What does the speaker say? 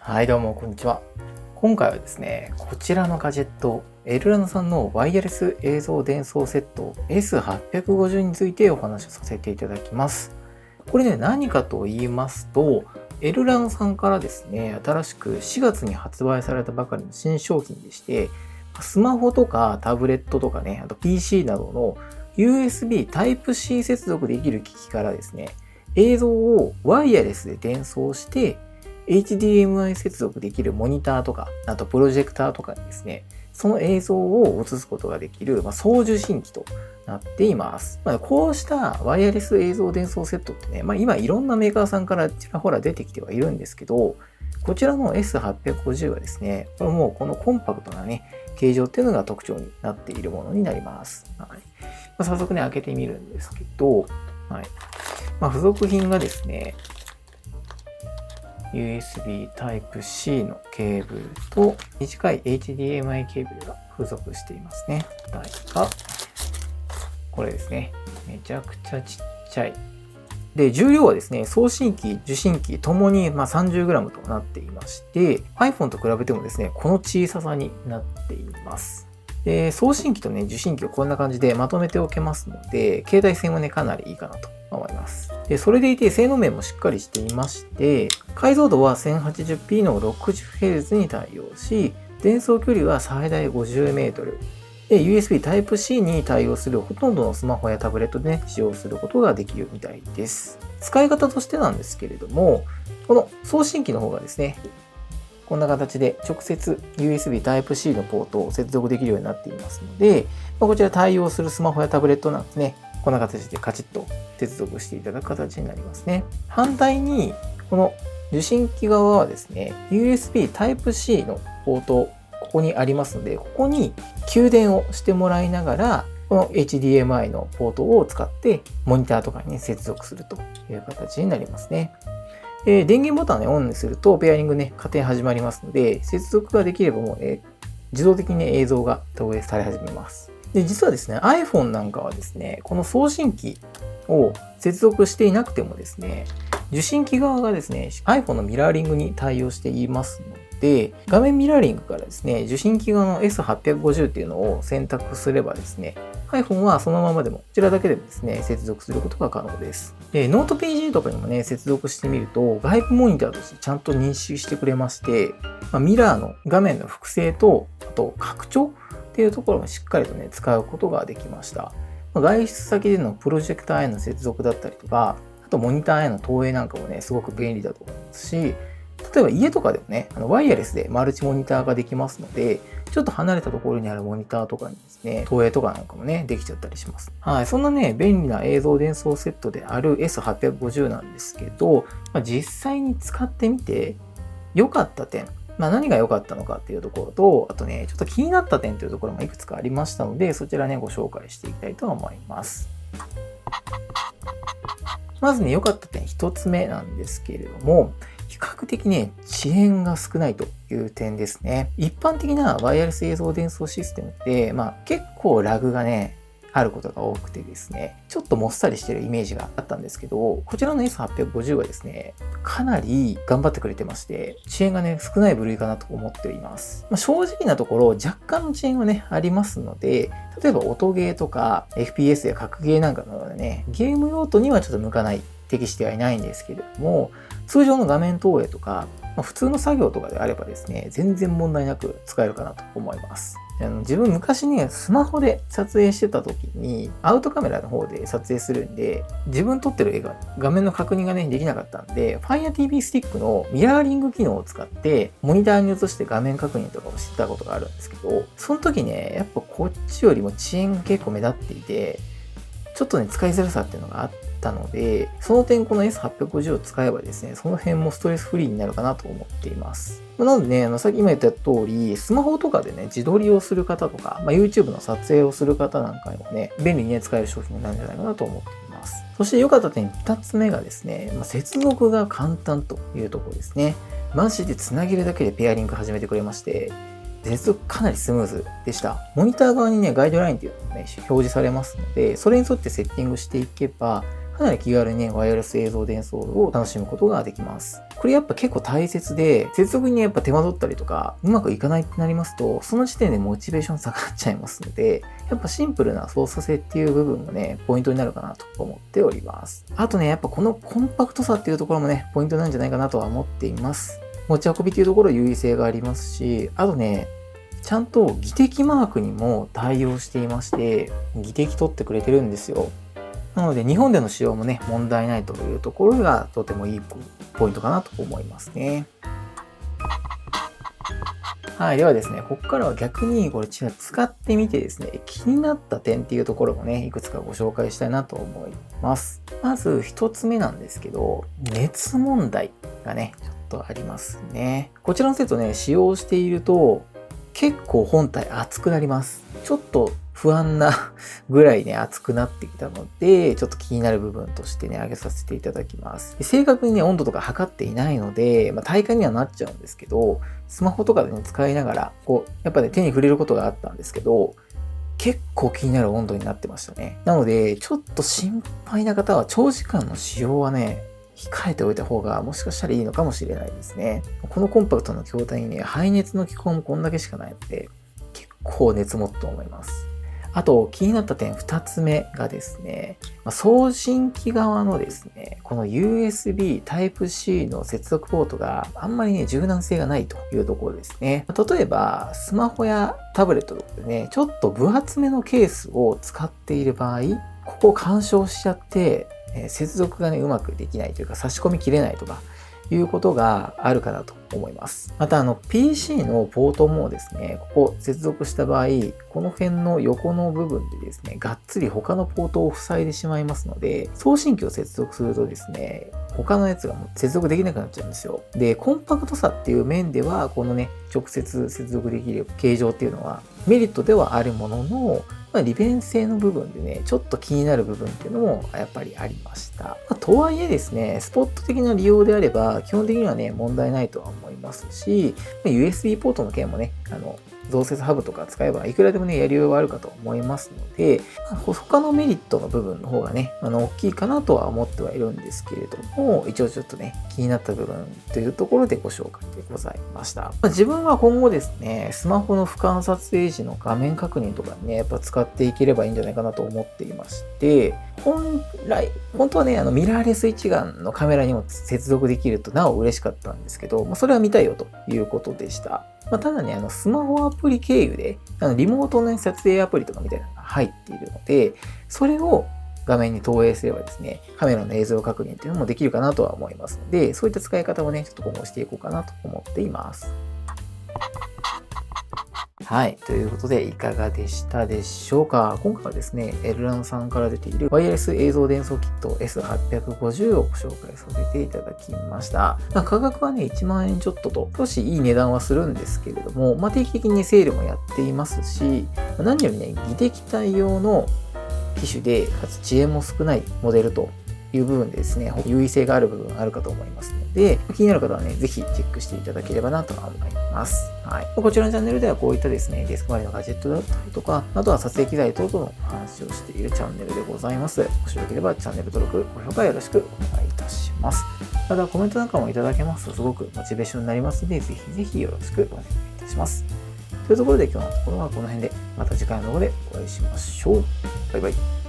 はい、どうも、こんにちは。今回はですね、こちらのガジェット、エルラノさんのワイヤレス映像伝送セット S850 についてお話をさせていただきます。これね、何かと言いますと、エルラノさんからですね、新しく4月に発売されたばかりの新商品でして、スマホとかタブレットとかね、あと PC などの USB Type-C 接続できる機器からですね、映像をワイヤレスで伝送して、HDMI 接続できるモニターとか、あとプロジェクターとかにですね、その映像を映すことができる、送受信機となっています。こうしたワイヤレス映像伝送セットってね、今いろんなメーカーさんからちらほら出てきてはいるんですけど、こちらの S850 はですね、これもうこのコンパクトなね、形状っていうのが特徴になっているものになります。早速ね、開けてみるんですけど、付属品がですね、USB Type-C のケーブルと短い HDMI ケーブルが付属していますね。台がこれですね。めちゃくちゃちっちゃい。で、重量はですね、送信機、受信機ともに30g となっていまして、iPhone と比べてもですね、この小ささになっています。で、送信機とね、受信機をこんな感じでまとめておけますので、携帯性もね、かなりいいかなと思います。で、それでいて性能面もしっかりしていまして、解像度は 1080p の 60Hz に対応し、伝送距離は最大 50m。で、USB Type-C に対応するほとんどのスマホやタブレットでね、使用することができるみたいです。使い方としてなんですけれども、この送信機の方がですね、こんな形で直接 USB Type-C のポートを接続できるようになっていますので、こちら対応するスマホやタブレットなんですね。こんな形でカチッと接続していただく形になりますね。反対に、この受信機側はですね、USB Type-C のポート、ここにありますので、ここに給電をしてもらいながら、この HDMI のポートを使ってモニターとかに接続するという形になりますね。電源ボタンを、オンにするとペアリングね、勝手に始まりますので、接続ができればもうね、自動的に、映像が投影され始めます。で、実はですね、iPhone なんかはですね、この送信機を接続していなくてもですね、受信機側がですね、iPhone のミラーリングに対応していますので、画面ミラーリングからですね、受信機側の S850 っていうのを選択すればですね、iPhone はそのままでも、こちらだけでもですね、接続することが可能です。で、ノート PG とかにもね、接続してみると、外部モニターとしてちゃんと認識してくれまして、ミラーの画面の複製と、あと拡張っていうところもしっかりとね、使うことができました。外出先でのプロジェクターへの接続だったりとか、あとモニターへの投影なんかもね、すごく便利だと思いますし、例えば家とかでもね、ワイヤレスでマルチモニターができますので、ちょっと離れたところにあるモニターとかにですね、投影とかなんかもね、できちゃったりします。そんなね、便利な映像伝送セットである S850 なんですけど、実際に使ってみて良かった点、何が良かったのかっていうところと、あとね、ちょっと気になった点というところもいくつかありましたので、そちらね、ご紹介していきたいと思います。まずね、良かった点1つ目なんですけれども、比較的ね、遅延が少ないという点ですね。一般的なワイヤレス映像伝送システムって、結構ラグがね、あることが多くてですね、ちょっともっさりしてるイメージがあったんですけど、こちらの S850 はですね、かなり頑張ってくれてまして、遅延がね、少ない部類かなと思っています。正直なところ、若干の遅延はね、ありますので、例えば音ゲーとか FPS や格ゲーなんかのようなね、ゲーム用途にはちょっと向かない、適してはいないんですけれども、通常の画面投影とか、普通の作業とかであればですね、全然問題なく使えるかなと思います。自分昔ね、スマホで撮影してた時に、アウトカメラの方で撮影するんで、自分撮ってる絵が画面の確認がね、できなかったんで、Fire TV スティックのミラーリング機能を使って、モニターに映して画面確認とかをしてたことがあるんですけど、その時ね、やっぱこっちよりも遅延が結構目立っていて、ちょっとね、使いづらさっていうのがあったので、その点この S850 を使えばですね、その辺もストレスフリーになるかなと思っています。なのでね、さっき今言った通り、スマホとかでね、自撮りをする方とか、YouTube の撮影をする方なんかにもね、便利にね、使える商品になるんじゃないかなと思っています。そして良かった点2つ目がですね、接続が簡単というところですね。マジで繋げるだけでペアリング始めてくれまして、接続かなりスムーズでした。モニター側にね、ガイドラインっていうのがね、表示されますので、それに沿ってセッティングしていけば、かなり気軽にね、ワイヤレス映像伝送を楽しむことができます。これやっぱ結構大切で、接続にね、やっぱ手間取ったりとか、うまくいかないってなりますと、その時点でモチベーション下がっちゃいますので、やっぱシンプルな操作性っていう部分もね、ポイントになるかなと思っております。あとね、やっぱこのコンパクトさっていうところもね、ポイントなんじゃないかなとは思っています。持ち運びっていうところ優位性がありますし、あとね、ちゃんと技的マークにも対応していまして、技的取ってくれてるんですよ。なので日本での使用もね、問題ないというところがとてもいいポイントかなと思いますね。はい。ではですね、ここからは逆にこれ使ってみてですね、気になった点っていうところもね、いくつかご紹介したいなと思います。まず一つ目なんですけど、熱問題がね、ちょっとありますね。こちらのセットね、使用していると結構本体熱くなります。ちょっと不安なぐらいね、熱くなってきたので、ちょっと気になる部分としてね、挙げさせていただきます。正確にね、温度とか測っていないので、体感にはなっちゃうんですけど、スマホとかでね、使いながら、やっぱね、手に触れることがあったんですけど、結構気になる温度になってましたね。なので、ちょっと心配な方は長時間の使用はね、控えておいた方がもしかしたらいいのかもしれないですね。このコンパクトな筐体にね、排熱の気候もこんだけしかないので、結構熱持つと思います。あと気になった点2つ目がですね、送信機側のですね、この USB Type-C の接続ポートがあんまりね、柔軟性がないというところですね。例えば、スマホやタブレットとかでね、ちょっと分厚めのケースを使っている場合、ここを干渉しちゃって、接続がね、うまくできないというか、差し込みきれないとか、いうことがあるかなと思います。またPC のポートもですね、ここ接続した場合、この辺の横の部分でですね、がっつり他のポートを塞いでしまいますので、送信機を接続するとですね、他のやつがもう接続できなくなっちゃうんですよ。で、コンパクトさっていう面では、このね、直接接続できる形状っていうのはメリットではあるものの、利便性の部分でね、ちょっと気になる部分っていうのもやっぱりありました。とはいえですね、スポット的な利用であれば、基本的にはね、問題ないとは思いますし、USB ポートの件もね、増設ハブとか使えばいくらでもね、やりようがあるかと思いますので、他のメリットの部分の方がね、大きいかなとは思ってはいるんですけれども、一応ちょっとね、気になった部分というところでご紹介でございました。自分は今後ですね、スマホの俯瞰撮影時の画面確認とかにね、やっぱ使っていければいいんじゃないかなと思っていまして、本当はね、ミラーレス一眼のカメラにも接続できるとなお嬉しかったんですけど、それは見たいよということでした。ただね、スマホアプリ経由で、リモートの撮影アプリとかみたいなのが入っているので、それを画面に投影すればですね、カメラの映像確認っていうのもできるかなとは思いますので、そういった使い方をね、ちょっと今後していこうかなと思っています。はい。ということで、いかがでしたでしょうか。今回はですね、エルランさんから出ているワイヤレス映像伝送キット S850 をご紹介させていただきました。価格はね、1万円ちょっとと、少しいい値段はするんですけれども、定期的にセールもやっていますし、何よりね、技的対応の機種で、かつ遅延も少ないモデルという部分でですね、優位性がある部分があるかと思いますので、気になる方はね、ぜひチェックしていただければなと思います。はい。こちらのチャンネルではこういったですね、デスク周りのガジェットだったりとか、あとは撮影機材等々の話をしているチャンネルでございます。もしよければチャンネル登録、高評価よろしくお願いいたします。またコメントなんかもいただけますとすごくモチベーションになりますので、ぜひぜひよろしくお願いいたします。というところで今日のところはこの辺で、また次回の動画でお会いしましょう。バイバイ。